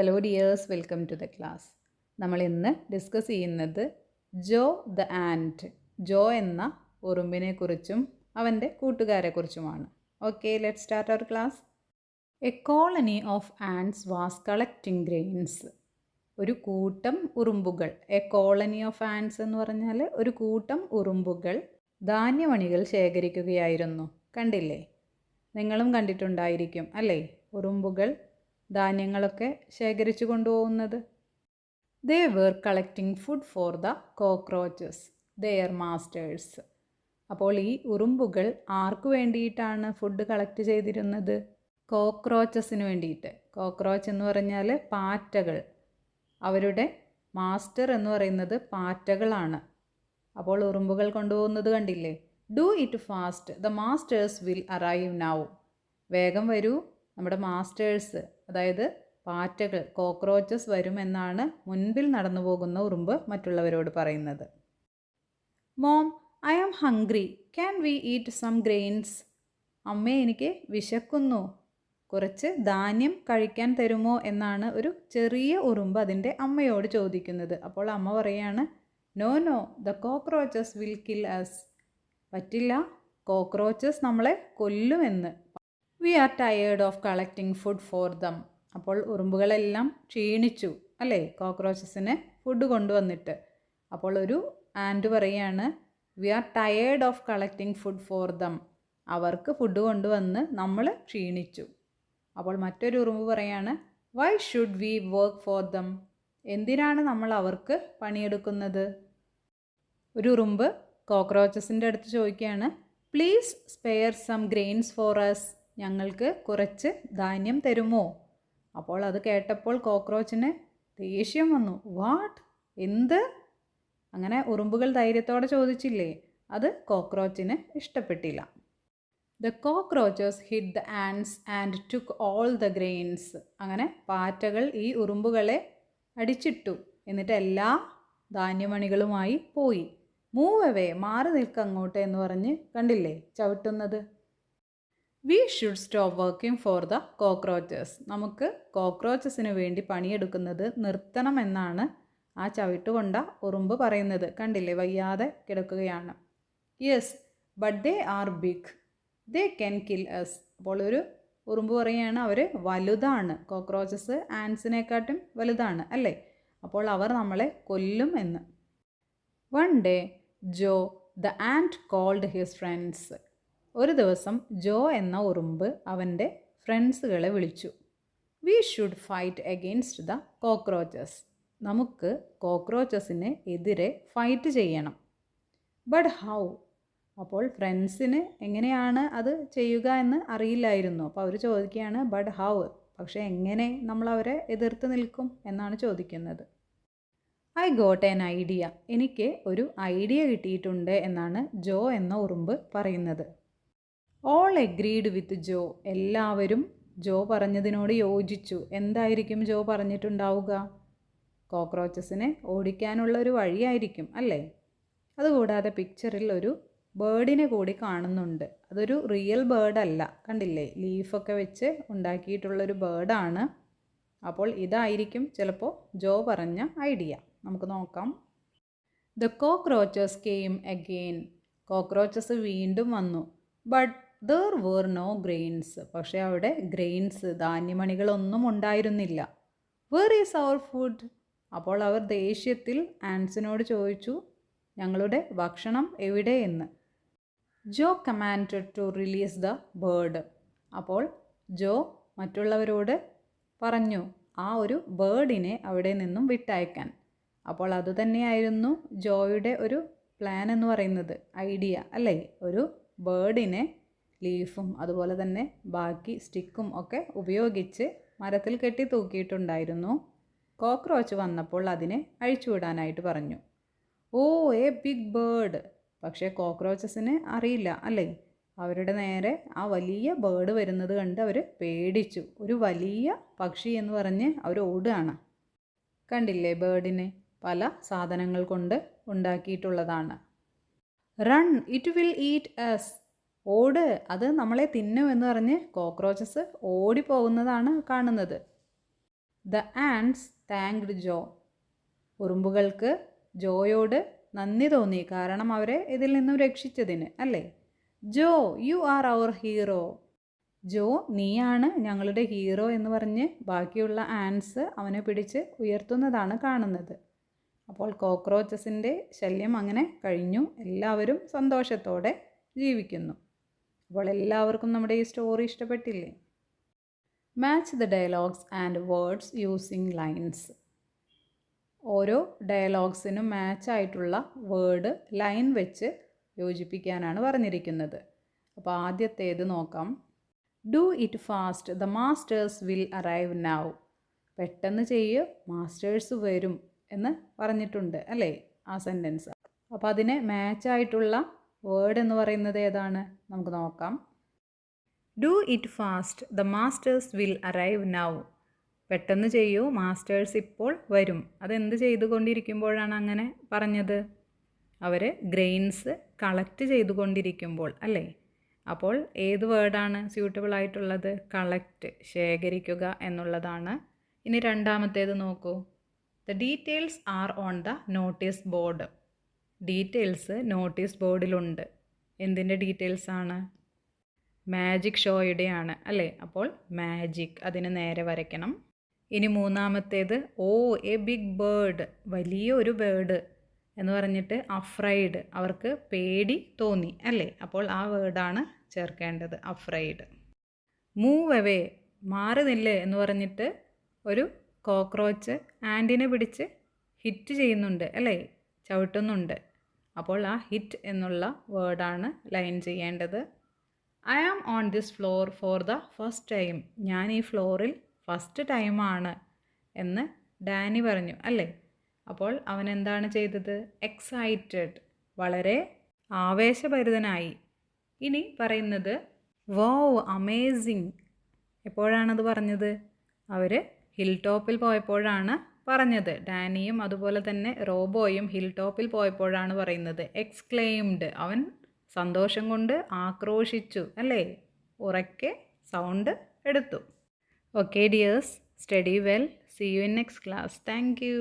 Hello dears, welcome to the class. നമ്മൾ ഇന്ന് discuss ചെയ്യുന്നത് ജോ ദ ആൻറ്റ്, ജോ എന്ന ഉറുമ്പിനെ കുറിച്ചും അവൻ്റെ കൂട്ടുകാരെക്കുറിച്ചുമാണ്. Okay, let start our class. A colony of ants was collecting grains. ഒരു കൂട്ടം ഉറുമ്പുകൾ, എ കോളനി ഓഫ് ആൻറ്റ്സ് എന്ന് പറഞ്ഞാൽ ഒരു കൂട്ടം ഉറുമ്പുകൾ ധാന്യമണികൾ ശേഖരിക്കുകയായിരുന്നു. കണ്ടില്ലേ? നിങ്ങളും കണ്ടിട്ടുണ്ടായിരിക്കും അല്ലേ, ഉറുമ്പുകൾ ധാന്യങ്ങളൊക്കെ ശേഖരിച്ചു കൊണ്ടുപോകുന്നത്. They were collecting food for the cockroaches their masters. അപ്പോൾ ഈ ഉറുമ്പുകൾ ആർക്കു വേണ്ടിയിട്ടാണ് ഫുഡ് കളക്ട് ചെയ്തിരുന്നത്? കോക്രോച്ചസിന് വേണ്ടിയിട്ട്. കോക്രോച്ച് എന്ന് പറഞ്ഞാൽ പാറ്റകൾ. അവരുടെ മാസ്റ്റർ എന്ന് പറയുന്നത് പാറ്റകളാണ്. അപ്പോൾ ഉറുമ്പുകൾ കൊണ്ടുപോകുന്നത് കണ്ടില്ലേ? Do it fast, the masters will arrive now. വേഗം വരൂ, നമ്മുടെ മാസ്റ്റേഴ്സ് അതായത് പാറ്റകൾ, കോക്രോച്ചസ് വരുമെന്നാണ് മുൻപിൽ നടന്നു പോകുന്ന ഉറുമ്പ് മറ്റുള്ളവരോട് പറയുന്നത്. Mom, I am hungry, can we eat some grains? അമ്മേ, എനിക്ക് വിശക്കുന്നു, കുറച്ച് ധാന്യം കഴിക്കാൻ തരുമോ എന്നാണ് ഒരു ചെറിയ ഉറുമ്പ് അതിൻ്റെ അമ്മയോട് ചോദിക്കുന്നത്. അപ്പോൾ അമ്മ പറയാണ്, no no, the cockroaches will kill us. പറ്റില്ല, കോക്രോച്ചസ് നമ്മളെ കൊല്ലുമെന്ന്. We are tired of collecting food for them. അപ്പോൾ ഉറുമ്പുകളെല്ലാം ക്ഷീണിച്ചു അല്ലേ, കോക്രോച്ചസിന് ഫുഡ് കൊണ്ടുവന്നിട്ട്. അപ്പോൾ ഒരു ആൻഡ് പറയാണ്, we are tired of collecting food for them. അവർക്ക് ഫുഡ് കൊണ്ടുവന്ന് നമ്മൾ ക്ഷീണിച്ചു. അപ്പോൾ മറ്റൊരു ഉറുമ്പ് പറയാണ്, why should we work for them? എന്തിനാണ് നമ്മൾ അവർക്ക് പണിയെടുക്കുന്നത്? ഒരു ഉറുമ്പ് കോക്രോച്ചസിൻ്റെ അടുത്ത് ചോദിക്കുകയാണ്, please spare some grains for us. ഞങ്ങൾക്ക് കുറച്ച് ധാന്യം തരുമോ? അപ്പോൾ അത് കേട്ടപ്പോൾ കോക്രോച്ചിന് ദേഷ്യം വന്നു. വാട്ട്? എന്ത്? അങ്ങനെ ഉറുമ്പുകൾ ധൈര്യത്തോടെ ചോദിച്ചില്ലേ, അത് കോക്രോച്ചിന് ഇഷ്ടപ്പെട്ടില്ല. The cockroaches hit the ants and took all the grains. അങ്ങനെ പാറ്റകൾ ഈ ഉറുമ്പുകളെ അടിച്ചിട്ടു, എന്നിട്ട് എല്ലാ ധാന്യമണികളുമായി പോയി. മൂവ് അവേ, മാറി നിൽക്കങ്ങോട്ട് എന്ന് പറഞ്ഞ് കണ്ടില്ലേ ചവിട്ടുന്നത്. We should stop working for the cockroaches. നമുക്ക് കോക്രോച്ചസിന് വേണ്ടി പണിയെടുക്കുന്നത് നിർത്തണമെന്നാണ് ആ ചവിട്ടുകൊണ്ട ഉറുമ്പ് പറയുന്നത്. കണ്ടില്ലേ, വയ്യാതെ കിടക്കുകയാണ്. Yes, but they are big, they can kill us. അപ്പോൾ ഒരു ഉറുമ്പ് പറയുകയാണ്, അവർ വലുതാണ്, കോക്രോച്ചസ് ആൻസിനെക്കാട്ടും വലുതാണ് അല്ലേ, അപ്പോൾ അവർ നമ്മളെ കൊല്ലും എന്ന്. One day Joe the ant called his friends. ഒരു ദിവസം ജോ എന്ന ഉറുമ്പ് അവൻ്റെ ഫ്രണ്ട്സുകളെ വിളിച്ചു. We should fight against the cockroaches. നമുക്ക് കോക്രോച്ചസിന് എതിരെ ഫൈറ്റ് ചെയ്യണം. But how? അപ്പോൾ ഫ്രണ്ട്സിന് എങ്ങനെയാണ് അത് ചെയ്യുക എന്ന് അറിയില്ലായിരുന്നു. അപ്പോൾ അവർ ചോദിക്കുകയാണ്, ബട്ട് ഹൗ? പക്ഷേ എങ്ങനെ നമ്മൾ അവരെ എതിർത്ത് നിൽക്കും എന്നാണ് ചോദിക്കുന്നത്. I got an idea. എനിക്ക് ഒരു ഐഡിയ കിട്ടിയിട്ടുണ്ട് എന്നാണ് ജോ എന്ന ഉറുമ്പ് പറയുന്നത്. ഓൾ എഗ്രീഡ് വിത്ത് ജോ. എല്ലാവരും ജോ പറഞ്ഞതിനോട് യോജിച്ചു. എന്തായിരിക്കും ജോ പറഞ്ഞിട്ടുണ്ടാവുക? കോക്രോച്ചസിനെ ഓടിക്കാനുള്ള ഒരു വഴിയായിരിക്കും അല്ലേ? അതുകൂടാതെ പിക്ചറിൽ ഒരു ബേർഡിനെ കൂടി കാണുന്നുണ്ട്. അതൊരു റിയൽ ബേർഡ് അല്ല, കണ്ടില്ലേ, ലീഫൊക്കെ വെച്ച് ഉണ്ടാക്കിയിട്ടുള്ളൊരു ബേർഡാണ്. അപ്പോൾ ഇതായിരിക്കും ചിലപ്പോൾ ജോ പറഞ്ഞ ഐഡിയ. നമുക്ക് നോക്കാം. The cockroaches came again. Cockroaches വീണ്ടും വന്നു. But there were no grains. പക്ഷേ അവിടെ ഗ്രെയിൻസ്, ധാന്യമണികളൊന്നും ഉണ്ടായിരുന്നില്ല. Where is our food? അപ്പോൾ അവർ ദേഷ്യത്തിൽ ആൻസിനോട് ചോദിച്ചു, ഞങ്ങളുടെ ഭക്ഷണം എവിടെ എന്ന്. Joe commanded to release the bird. അപ്പോൾ ജോ മറ്റുള്ളവരോട് പറഞ്ഞു ആ ഒരു ബേർഡിനെ അവിടെ നിന്നും വിട്ടയക്കാൻ. അപ്പോൾ അതുതന്നെയായിരുന്നു ജോയുടെ ഒരു പ്ലാൻ എന്ന് പറയുന്നത്, ഐഡിയ അല്ലേ. ഒരു ബേർഡിനെ ലീഫും അതുപോലെ തന്നെ ബാക്കി സ്റ്റിക്കും ഒക്കെ ഉപയോഗിച്ച് മരത്തിൽ കെട്ടി തൂക്കിയിട്ടുണ്ടായിരുന്നു. കോക്രോച്ച് വന്നപ്പോൾ അതിനെ അഴിച്ചുവിടാനായിട്ട് പറഞ്ഞു. ഓ, എ ബിഗ് ബേർഡ്. പക്ഷേ കോക്രോച്ചസിന് അറിയില്ല അല്ലേ, അവരുടെ നേരെ ആ വലിയ ബേർഡ് വരുന്നത് കണ്ട് അവർ പേടിച്ചു. ഒരു വലിയ പക്ഷി എന്ന് പറഞ്ഞ് അവർ ഓടുകയാണ്. കണ്ടില്ലേ, ബേർഡിനെ പല സാധനങ്ങൾ കൊണ്ട് ഉണ്ടാക്കിയിട്ടുള്ളതാണ്. Run, it will eat us. ഓട്, അത് നമ്മളെ തിന്നുമെന്ന് പറഞ്ഞ് കോക്രോച്ചസ് ഓടിപ്പോകുന്നതാണ് കാണുന്നത്. ദ ആൻഡ്സ് താങ്ക്ഡ് ജോ. ഉറുമ്പുകൾക്ക് ജോയോട് നന്ദി തോന്നി, കാരണം അവരെ ഇതിൽ നിന്നും രക്ഷിച്ചതിന് അല്ലേ. ജോ, യു ആർ അവർ ഹീറോ. ജോ, നീയാണ് ഞങ്ങളുടെ ഹീറോ എന്ന് പറഞ്ഞ് ബാക്കിയുള്ള ആൻഡ്സ് അവനെ പിടിച്ച് ഉയർത്തുന്നതാണ് കാണുന്നത്. അപ്പോൾ കോക്രോച്ചസിൻ്റെ ശല്യം അങ്ങനെ കഴിഞ്ഞു. എല്ലാവരും സന്തോഷത്തോടെ ജീവിക്കുന്നു. അപ്പോൾ എല്ലാവർക്കും നമ്മുടെ ഈ സ്റ്റോറി ഇഷ്ടപ്പെട്ടില്ലേ? Match the dialogues and words using lines. ഓരോ ഡയലോഗ്സിനും മാച്ചായിട്ടുള്ള വേർഡ് ലൈൻ വെച്ച് യോജിപ്പിക്കാനാണ് പറഞ്ഞിരിക്കുന്നത്. അപ്പോൾ ആദ്യത്തേത് നോക്കാം. Do it fast, the masters will arrive now. പെട്ടെന്ന് ചെയ്യൂ, മാസ്റ്റേഴ്സ് വരും എന്ന് പറഞ്ഞിട്ടുണ്ട് അല്ലേ ആ സെൻറ്റൻസ്. അപ്പോൾ അതിന് മാച്ചായിട്ടുള്ള വേർഡ് എന്ന് പറയുന്നത് ഏതാണ്? നമുക്ക് നോക്കാം. Do it fast, the masters will arrive now. പെട്ടെന്ന് ചെയ്യൂ, മാസ്റ്റേഴ്സ് ഇപ്പോൾ വരും. അതെന്ത് ചെയ്തുകൊണ്ടിരിക്കുമ്പോഴാണ് അങ്ങനെ പറഞ്ഞത്? അവർ ഗ്രെയിൻസ് കളക്ട് ചെയ്തുകൊണ്ടിരിക്കുമ്പോൾ അല്ലേ. അപ്പോൾ ഏത് വേർഡാണ് സ്യൂട്ടബിൾ ആയിട്ടുള്ളത്? കളക്ട്, ശേഖരിക്കുക എന്നുള്ളതാണ്. ഇനി രണ്ടാമത്തേത് നോക്കൂ. The details are on the notice board. Details notice ബോർഡിലുണ്ട്. എന്തിൻ്റെ ഡീറ്റെയിൽസ് ആണ്? മാജിക് ഷോയുടെയാണ് അല്ലേ. അപ്പോൾ മാജിക്, അതിന് നേരെ വരയ്ക്കണം. ഇനി മൂന്നാമത്തേത്, ഓ എ ബിഗ് ബേർഡ്, വലിയൊരു ബേർഡ് എന്ന് പറഞ്ഞിട്ട് അഫ്രൈഡ്, അവർക്ക് പേടി തോന്നി അല്ലേ. അപ്പോൾ ആ വേർഡാണ് ചേർക്കേണ്ടത്, അഫ്രൈഡ്. മൂവ് അവേ, മാറി നില്ല് എന്ന് പറഞ്ഞിട്ട് ഒരു കോക്രോച്ച് ആൻറ്റിനെ പിടിച്ച് ഹിറ്റ് ചെയ്യുന്നുണ്ട് അല്ലേ, ചവിട്ടുന്നുണ്ട്. അപ്പോൾ ആ ഹിറ്റ് എന്നുള്ള വേർഡാണ് ലൈൻ ചെയ്യേണ്ടത്. I am on this floor for the first time. ഞാൻ ഈ ഫ്ലോറിൽ ഫസ്റ്റ് ടൈമാണ് എന്ന് ഡാനി പറഞ്ഞു അല്ലേ. അപ്പോൾ അവൻ എന്താണ് ചെയ്തത്? എക്സൈറ്റഡ്, വളരെ ആവേശഭരിതനായി. ഇനി പറയുന്നത് വൗ അമേസിങ്. എപ്പോഴാണത് പറഞ്ഞത്? അവർ ഹിൽ ടോപ്പിൽ പോയപ്പോഴാണ് പറഞ്ഞത്. ഡാനിയും അതുപോലെ തന്നെ റോബോയും ഹിൽ ടോപ്പിൽ പോയപ്പോഴാണ് പറയുന്നത്. എക്സ്ക്ലെയിംഡ്, അവൻ സന്തോഷം കൊണ്ട് ആക്രോശിച്ചു അല്ലേ, ഉറക്കെ സൗണ്ട് എടുത്തു. Okay dears, study well. See you in next class. Thank you.